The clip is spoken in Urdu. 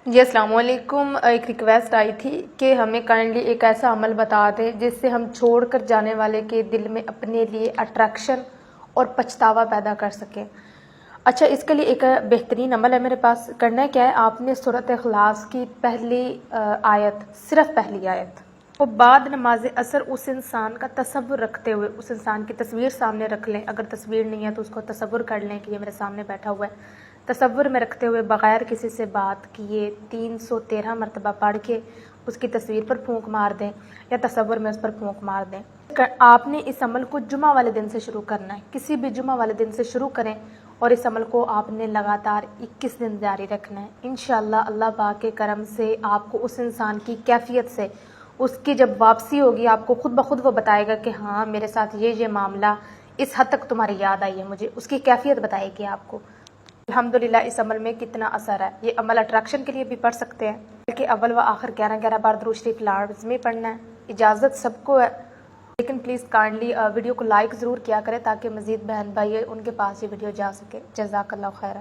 جی السلام علیکم، ایک ریکویسٹ آئی تھی کہ ہمیں کائنڈلی ایک ایسا عمل بتا دیں جس سے ہم چھوڑ کر جانے والے کے دل میں اپنے لیے اٹریکشن اور پچھتاوا پیدا کر سکیں۔ اچھا، اس کے لیے ایک بہترین عمل ہے میرے پاس۔ کرنا کیا ہے، آپ نے سورۃ اخلاص کی پہلی آیت، صرف پہلی آیت وہ بعد نماز عصر اس انسان کا تصور رکھتے ہوئے اس انسان کی تصویر سامنے رکھ لیں۔ اگر تصویر نہیں ہے تو اس کو تصور کر لیں کہ یہ میرے سامنے بیٹھا ہوا ہے۔ تصور میں رکھتے ہوئے بغیر کسی سے بات کیے 313 مرتبہ پڑھ کے اس کی تصویر پر پھونک مار دیں یا تصور میں اس پر پھونک مار دیں۔ آپ نے اس عمل کو جمعہ والے دن سے شروع کرنا ہے، کسی بھی جمعہ والے دن سے شروع کریں اور اس عمل کو آپ نے لگاتار 21 دن جاری رکھنا ہے۔ انشاءاللہ اللہ پاک کے کرم سے آپ کو اس انسان کی کیفیت سے اس کی جب واپسی ہوگی آپ کو خود بخود وہ بتائے گا کہ ہاں میرے ساتھ یہ معاملہ اس حد تک تمہاری یاد آئی ہے مجھے، اس کی کیفیت بتائے گی آپ کو۔ الحمدللہ اس عمل میں کتنا اثر ہے۔ یہ عمل اٹریکشن کے لیے بھی پڑھ سکتے ہیں، بلکہ اول و آخر 11 بار درود شریف لازمی پڑھنا ہے۔ اجازت سب کو ہے، لیکن پلیز کائنڈلی ویڈیو کو لائک ضرور کیا کریں تاکہ مزید بہن بھائی ان کے پاس یہ ویڈیو جا سکے۔ جزاک اللہ خیر۔